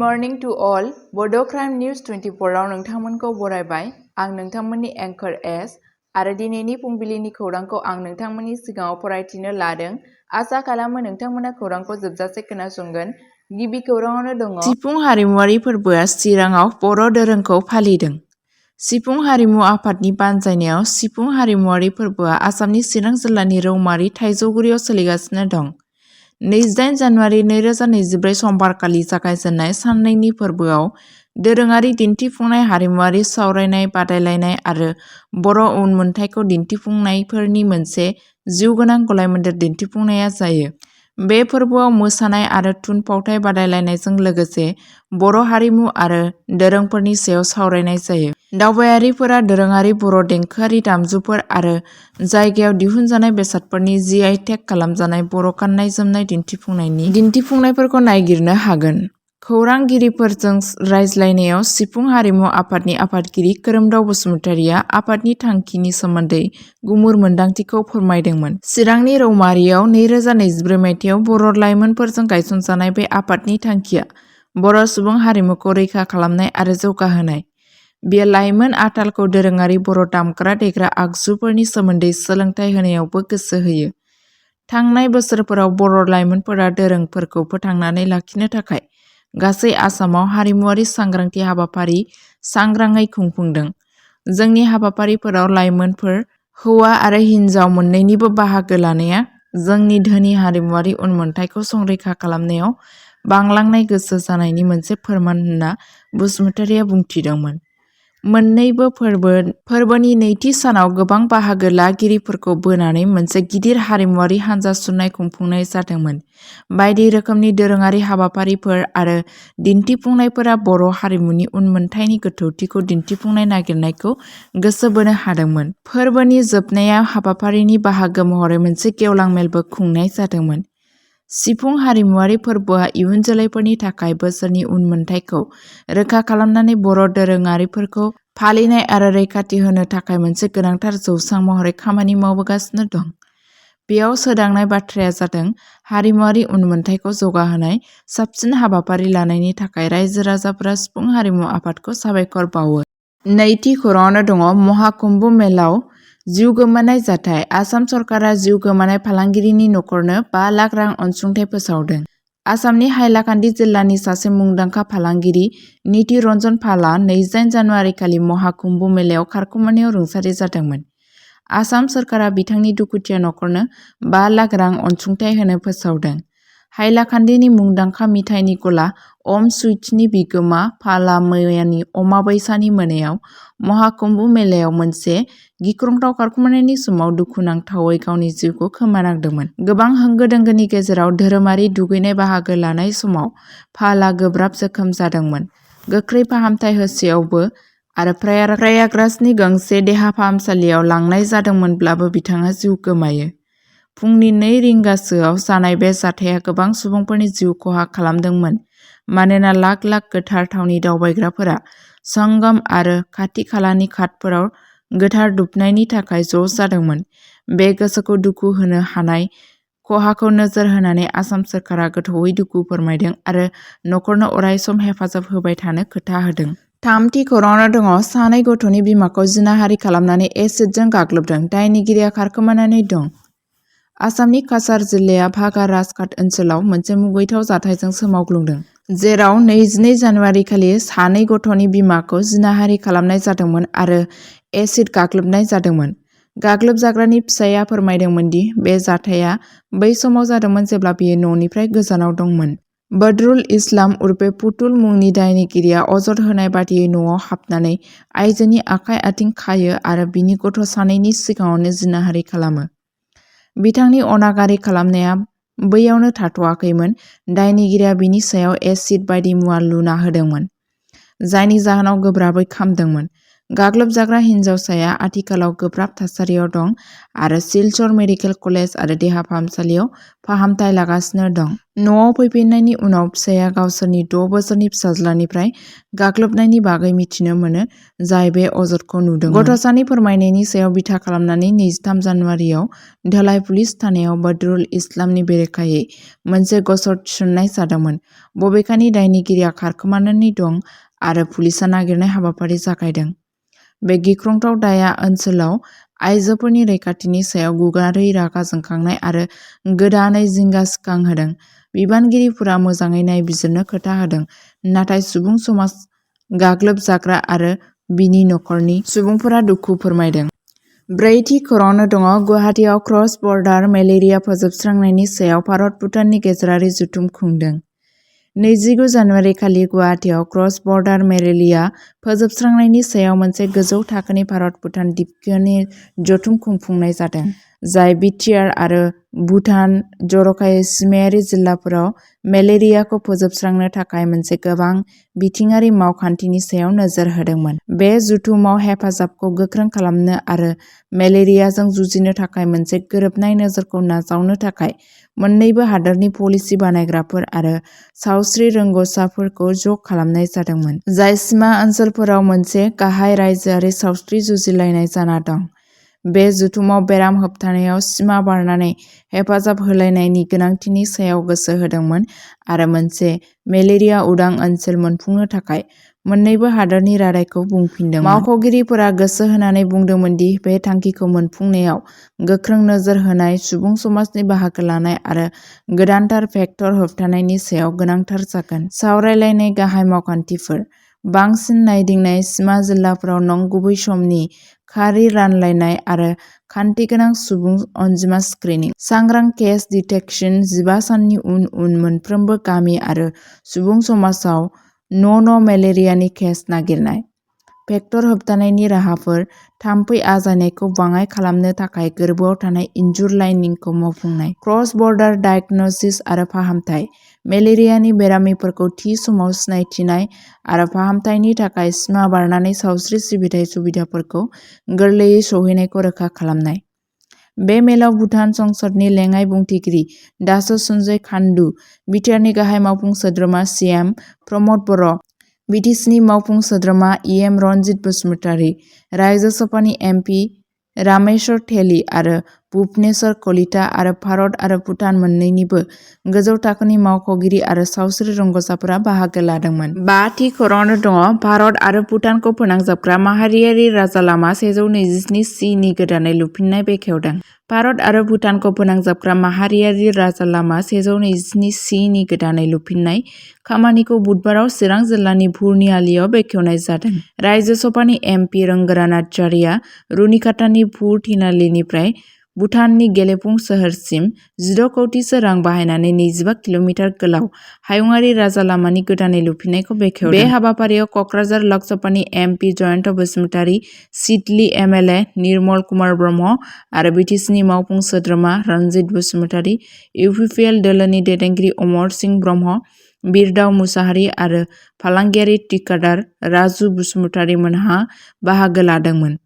Morning to all बड' crime news 24 आव नोंथांमोनखौ बरायबाय। आं नोंथांमोननि एंकर एस आरो दिनैनि फुंबिलिनि खौरांखौ आं नोंथांमोननि सिगाङाव फरायथिनो लादों। आसा खालामो नोंथांमोना खौरांखौ जोबजासे खोनासंगोन। गिबि खौराङावनो दङ सिफुं हारिमुआरि फोरबोआ चिराङाव बर' दोरोंखौ फालिदों। सिफुं हारिमु आफादनि बानजायनायाव सिफुं हारिमुआरि फोरबोआ आसामनि चिरां जिल्लानि रौमारि थाइजौगुरियाव सोलिगासिनो दं। 28 जानुवारि 2024 समबारखालि जागायजेननाय साननैनि फोरबोआव दोरोङारि दिन्थिफुंनाय, हारिमुआरि सावरायनाय बादायलायनाय आरो बर' उनमोनथाइखौ दिन्थिफुंनायफोरनि मोनसे जिउगोनां गलायमोन्देर दिन्थिफुंनाया जायो। बे फोरबोआव मोसानाय आरो थुनफावथाय बादायलायनायजों लोगोसे बर' हारिमु आरो दोरोंफोरनि सायाव सावरायनाय जायो। दावबायारिफोरा दोरोङारि बर' देंखोआरि दामजुफोर आरो जायगायाव दिहुनजानाय बेसादफोरनि GI टेग खालामजानाय बर' गाननाय-जोमनाय दिन्थिफुंनायफोरखौ नायगिरनो हागोन। खौरांगिरिफोरजों रायज्लायनायाव सिफुं हारिमु आफादनि आफादगिरि खोरोमदाव बसुमतारिया आफादनि थांखिनि सोमोन्दै गुमुर मोन्दांथिखौ फोरमायदोंमोन। चिरांनि रौमारियाव 2024 मायथाइयाव बर' लाइमोनफोरजों गायसनजानाय बे आफादनि थांखिया बर' सुबुं हारिमुखौ रैखा खालामनाय आरो जौगाहोनाय। बेयो लाइमोन आथालखौ दोरोङारि बर' दामग्रा-देग्रा आगजुफोरनि सोमोन्दै सोलोंथाइ होनायावबो गोसो होयो। थांनाय बोसोरफोराव बर' लाइमोनफोरा दोरोंफोरखौ फोथांनानै लाखिनो थाखाय गासै आसामाव हारिमुआरि सांग्रांथि हाबाफारि सांग्राङै खुंफुंदों। जोंनि हाबाफारिफोराव लाइमोनफोर, हौवा आरो हिन्जाव मोन्नैनिबो बाहागो लानाया जोंनि धोनि हारिमुआरि उनमोनथाइखौ संरैखा खालामनायाव बांलांनाय गोसो जानायनि मोनसे फोरमान होनना बसुमतारिया बुंथिदोंमोन। मोन्नैबो फोरबोनि नैथि सानाव गोबां बाहागो लागिरिफोरखौ बोनानै मोनसे गिदिर हारिमुआरि हानजा सुरनाय खुंफुंनाय जादोंमोन। बायदि रोखोमनि दोरोङारि हाबाफारिफोर आरो दिन्थिफुंनायफोरा बर' हारिमुनि उनमोनथाइनि गोथौथिखौ दिन्थिफुंनाय नागिरनायखौ गोसो बोनो हादोंमोन। फोरबोनि जोबनायाव हाबाफारिनि बाहागो महरै मोनसे गेवलां मेलबो खुंनाय जादोंमोन। सिफुं हारिमुआरि फोरबोआ इयुन जोलैफोरनि थाखाय बोसोरनि उनमोनथाइखौ रोखा खालामनानै बर' दोरोङारिफोरखौ फालिनाय आरो रैखाथि होनो थाखाय मोनसे गोनांथार जौसां महरै खामानि मावबोगासिनो दं। बेयाव सोदांनाय बाथ्राया जादों हारिमुआरि उनमोनथाइखौ जौगाहोनाय। साबसिन हाबाफारि लानायनि थाखाय रायजो-राजाफोरा सिफुं हारिमु आफादखौ साबायखर बावो। नैथि खौराङावनो दङ महाकुम्भ मेलाव जिउ गोमानाय जाथाय। आसाम सरकारा जिउ गोमानाय फालांगिरिनि नखरनो 5 लाख रां अनसुंथाइ फोसावदों। आसामनि हाइलाकान्दि जिल्लानि सासे मुंदांखा फालांगिरि नितिरन्जन पालआ 28 जानुवारिखालि महाकुम्भ मेलायाव खारखोमानायाव रुंसारि जादोंमोन। आसाम सोरखारा बिथांनि दुखुथिया नखरनो 5 लाख रां अनसुंथाइ होनो फोसावदों। हाइलाकान्दिनि मुंदांखा मिथाइनि गला अम सुइट्सनि बिगोमा पालआ मैयानि अमाबैसानि मोनायाव महाकुम्भ मेलायाव मोनसे गिख्रंथाव खारखोमानायनि समाव दुखुनांथावै गावनि जिउखौ खोमानांदोंमोन। गोबां होंगो-दोंगोनि गेजेराव धोरोमारि दुगैनाय बाहागो लानाय समाव पालआ गोब्राब जोखोम जादोंमोन। गोख्रै फाहामथाय होसेयावबो आरो प्रयागराजनि गंसे देहा फाहामसालियाव लांनाय जादोंमोनब्लाबो बिथाङा जिउ गोमायो। फुंनि 2 रिंगासोआव जानाय बे जाथाया गोबां सुबुंफोरनि जिउ खहा खालामदोंमोन मानोना लाख लाख गोथार थावनि दावबायग्राफोरा संगम आरो खाथि-खालानि घाटफोराव गोथार दुबनायनि थाखाय ज' जादोंमोन। बे गोसोखौ दुखु होनो हानाय खहाखौ नोजोर होनानै आसाम सोरखारा गोथौयै दुखु फोरमायदों आरो नखरनो अरायसम हेफाजाब होबाय थानो खोथा होदों। थामथि खौराङावनो दङ सानै गथ'नि बिमाखौ जिनाहारि खालामनानै एसिडजों गाग्लोबदों। दायनिगिरिया खारखोमानानै दं। आसामनि काछार जिल्लाया भागा राजघाट ओनसोलाव मोनसे मुगैथाव जाथायजों सोमावग्लुंदों, जेराव 22 जानुवारिखालि सानै गथ'नि बिमाखौ जिनाहारि खालामनाय जादोंमोन आरो एसिड गाग्लोबनाय जादोंमोन। गाग्लोबजाग्रानि फिसायआ फोरमायदोंमोन दि बे जाथाया बै समाव जादोंमोन जेब्ला बियो न'निफ्राय गोजानाव दंमोन। बदरुल इस्लाम उर्फे पुतुल मुंनि दायनिगिरिया अजद होनाय बादियै न'आव हाबनानै आइजोनि आखाइ-आथिं खायो आरो बिनि गथ' सानैनि सिगाङावनो जिनाहारि खालामो। बिथांनि अनागारि खालामनाया बैयावनो थाथ'आखैमोन। दायनिगिरिया बिनि सायाव एसिड बायदि मुवा लुना होदोंमोन, जायनि जाहोनाव गोब्राबै खामदोंमोन। गाग्लोबजाग्रा हिन्जावसाया आथिखालाव गोब्राब थासारियाव दं आरो सिलचर मेडिकेल कलेज आरो देहा फाहामसालियाव फाहामथाय लागासिनो दं। न'आव फैफिन्नायनि उनाव फिसाया गावसोरनि 6 बोसोरनि फिसाज्लानिफ्राय गाग्लोबनायनि बागै मिथिनो मोनो, जाय बे अजदखौ नुदोंमोन। गथ'सानि फोरमायनायनि सायाव बिथा खालामनानै 23 जानुवारियाव धलाई पुलिस थानायाव बदरुल इस्लामनि बेरेखायै मोनसे गसर थिसननाय जादोंमोन। बबेखानि दायनिगिरिया खारखोमानानै दं आरो पुलिसआ नागिरनाय हाबाफारि जागायदों। बे गिख्रंथाव दायआ ओनसोलाव आइजोफोरनि रैखाथिनि सायाव गुवारै रागा जोंखांनाय आरो गोदानै जिंगा सिखांहोदों। बिबानगिरिफोरा मोजाङै नायबिजिरनो खोथा होदों, नाथाय सुबुं समाज, गाग्लोबजाग्रा आरो बिनि नखरनि सुबुंफोरा दुखु फोरमायदों। ब्रैथि खौरांनो दङ गुवाहाटीआव क्रस बर्डार मेलेरिया फोजोबस्रांनायनि सायाव भारत-भुटाननि गेजेरारि जथुम खुंदों। 29 जानुवारि खालि गुवाहाटीआव क्रस बर्डार मेलेरिया फोजोबस्रांनायनि सायाव मोनसे गोजौ थाखोनि भारत-भुटान दिपक्षीय जथुम खुंफुंनाय जादों, जाय बिटिआर आरो भुटान, जर'खायै सिमायारि जिल्लाफोराव मेलेरियाखौ फोजोबस्रांनो थाखाय मोनसे गोबां बिथिङारि मावखान्थिनि सायाव नोजोर होदोंमोन। बे जथुमाव हेफाजाबखौ गोख्रों खालामनो आरो मेलेरियाजों जुजिनो थाखाय मोनसे गोरोबनाय नोजोरखौ नाजावनो थाखाय मोन्नैबो हादोरनि पलिसि बानायग्राफोर आरो सावस्रि रोंग'साफोरखौ ज' खालामनाय जादोंमोन, जाय सिमा ओनसोलफोराव मोनसे गाहाय रायजोआरि सावस्रि जुजिलायनाय जाना दं। बे जथुमाव बेराम होबथानायाव सिमा बारनानै हेफाजाब होलायनायनि गोनांथिनि सायाव गोसो होदोंमोन आरो मोनसे मेलेरिया उदां ओनसोल मोनफुंनो थाखाय मोन्नैबो हादोरनि रादायखौ बुंफिनदोंमोन। मावख'गिरिफोरा गोसो होनानै बुंदोंमोन दि बे थांखिखौ मोनफुंनायाव गोख्रों नोजोर होनाय, सुबुं समाजनि बाहागो लानाय आरो गोदानथार भेक्टर होबथानायनि सायाव गोनांथार जागोन। सावरायलायनाय गाहाय मावखान्थिफोर। बांसिन नायदिंनाय सिमा जिल्लाफोराव नंगुबै समनि खारि रानलायनाय आरो खान्थिगोनां सुबुं अनजिमा स्क्रिनिं। सांग्रां केस डिटेक्शन। 15 साननि उन मोनफ्रोमबो गामि आरो सुबुं समाजाव न' मेलेरियानि केस नागिरनाय। भेक्टर होबथानायनि राहाफोर। थाम्फै आजायनायखौ बाङाइ खालामनो थाखाय गोरबोआव थानाय इनजुर लाइनिंखौ मावफुंनाय। क्रस बर्डार डायग्नोसिस आरो फाहामथाय। मेलेरियानि बेरामिफोरखौ थि समाव सिनायथिनाय आरो फाहामथायनि थाखाय सिमा बारनानै सावस्रि सिबिथाइ सुबिदाफोरखौ गोरलैयै सौहैनायखौ रोखा खालामनाय। बे मेलाव भुटान संसदनि लेङाइ बुंथिगिरि दासो सन्जय खान्डु, बिटिआरनि गाहाय मावफुं सोद्रोमा सिएम प्रमद बर', बिटिसिनि मावफुं सोद्रोमा इएम रनजित बसुमतारी, रायजो सभानि एमपि रामेश्वर थेलि आरो भुबनेश्वर कलिता आरो भारत आरो भुटान मोन्नैनिबो गोजौ थाखोनि मावख'गिरि आरो सावस्रि रोंग'साफोरा बाहागो लादोंमोन। 5 थि खौरांनो दङ भारत आरो भुटानखौ फोनांजाबग्रा माहारियारि राजालामा 127C नि गोदानै लुफिननाय बेखेवदों। भारत आरो भुटानखौ फोनांजाबग्रा माहारियारि राजालामा 127C नि गोदानै लुफिननाय खामानिखौ बुधबाराव चिरां जिल्लानि भुरनियालियाव बेखेवनाय जादों। रायजो सभानि एमपि रोंगोरा नार्जारिया रुनिकाटानि भुरथिनालिनिफ्राय भुटाननि गेलेफु सोहोरसिम 16 कौटिसो रां बाहायनानै 25 किल'मिटार गोलाव हायुंआरि राजालामानि गोदानै लुफिननायखौ बेखेवदों। बे हाबाफारियाव कक्राझार लकसभानि एमपि जयन्त बसुमतारी, सिडली एमएलए निर्मल कुमार ब्रह्म आरो बिटिसिनि मावफुं सोद्रोमा रनजित बसुमतारी, इउपिपिएल दोलोनि दैदेनगिरि अमर सिंह ब्रह्म, बिरदाव मुसाहारि आरो फालांगियारि थिकादार राजु बसुमतारी मोनहा बाहागो लादोंमोन।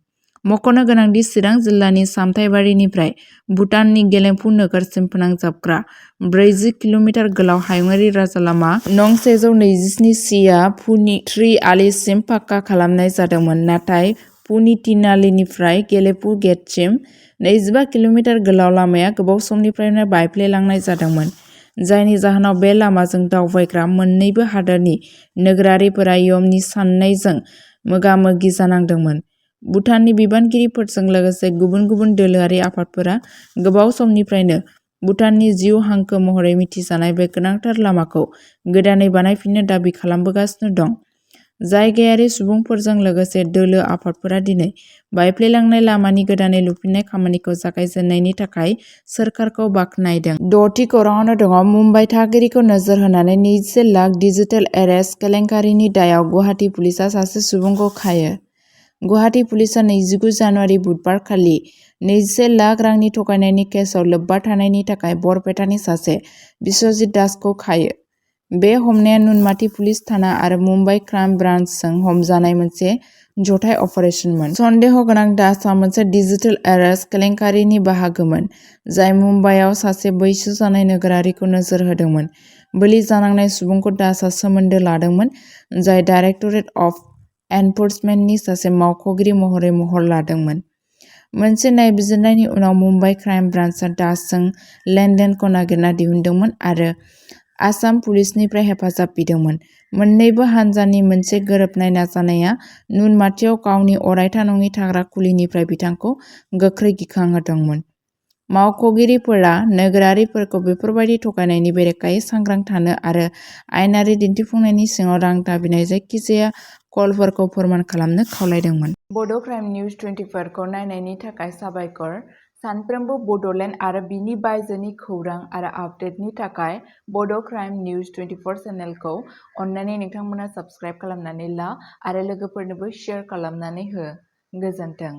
मख'नो गोनांदि चिरां जिल्लानि सामथाइबारिनिफ्राय भुटाननि गेलेफु नोगोरसिम फोनांजाबग्रा 40 किल'मिटार गोलाव हायुंआरि राजालामा नं 127C आ पुनि-त्रिआलिसिम पाक्का खालामनाय जादोंमोन, नाथाय पुनितिनालिनिफ्राय गेलेफु गेटसिम 25 किल'मिटार गोलाव लामाया गोबाव समनिफ्रायनो बायफ्लेलांनाय जादोंमोन, जायनि जाहोनाव बे लामाजों दावबायग्रा मोन्नैबो हादोरनि नोगोरारिफोरा यमनि साननायजों मोगा-मोगि जानांदोंमोन। भुटाननि बिबानगिरिफोरजों लोगोसे गुबुन गुबुन दोलोआरि आफादफोरा गोबाव समनिफ्रायनो भुटाननि जिउ हांखो महरै मिथिजानाय बे गोनांथार लामाखौ गोदानै बानायफिननो दाबि खालामबोगासिनो दं। जायगायारि सुबुंफोरजों लोगोसे दोलो आफादफोरा दिनै बायफ्लेलांनाय लामानि गोदानै लुफिननाय खामानिखौ जागायजेननायनि थाखाय सोरखारखौ बाख्नायदों। 6थि खौरांआवनो दङ मुम्बाइ थागिरिखौ नोजोर होनानै 21 लाख डिजिटेल एरेस्ट केलेंकारिनि दायाव गुवाहाटी पुलिसआ सासे सुबुंखौ खायो। गुवाहाटी पुलिसआ 29 जानुवारि बुधबार खालि 21 लाख रांनि थगायनायनि केसआव लोब्बा थानायनि थाखाय बरपेटानि सासे बिस्वजित दासखौ खायो। बे हमनाया नुनमाथि पुलिस थाना आरो मुम्बाइ क्राइम ब्रान्चजों हमजानाय मोनसे जथाय अपारेशनमोन। सन्देह गोनां दासआ मोनसे डिजिटेल एरेस्ट केलेंकारिनि बाहागोमोन, जाय मुम्बाइआव सासे बैसो जानाय नोगोरारिखौ नोजोर होदोंमोन। बोलि जानांनाय सुबुंखौ दासआ सोमोन्दो लादोंमोन, जाय डाइरेक्टरेट अफ एनफोर्समेन्टनि सासे मावख'गिरि महरै महर लादोंमोन। मोनसे नायबिजिरनायनि उनाव मुम्बाइ क्राइम ब्रान्चआ दासजों लेनदेनखौ नागिरना दिहुनदोंमोन आरो आसाम पुलिसनिफ्राय हेफाजाब बिदोंमोन। मोन्नैबो हान्जानि मोनसे गोरोबनाय नाजानाया नुनमाथियाव गावनि अरायथा नङि थाग्रा खुलिनिफ्राय बिथांखौ गोख्रै गिखांहोदोंमोन। मावख'गिरिफोरा नोगोरारिफोरखौ बेफोरबायदि थगायनायनि बेरेखायै सांग्रां थानो आरो आयेनारि दिन्थिफुंनायनि सिङाव रां दाबिनाय जायखिजाया कलफोरखौ फोरमान खालामनो खावलायदोंमोन। बड' क्राइम निउज 24 खौ नायनायनि थाखाय साबायखर। सानफ्रोमबो बड'लेण्ड आरो बिनि बायजोनि खौरां आरो आपडेटनि थाखाय बड' क्राइम निउज 24 चेनेलखौ अन्नानै नोंथांमोना साबस्क्राइब खालामनानै ला आरो लोगोफोरनोबो शेयार खालामनानै हो। गोजोन्थों।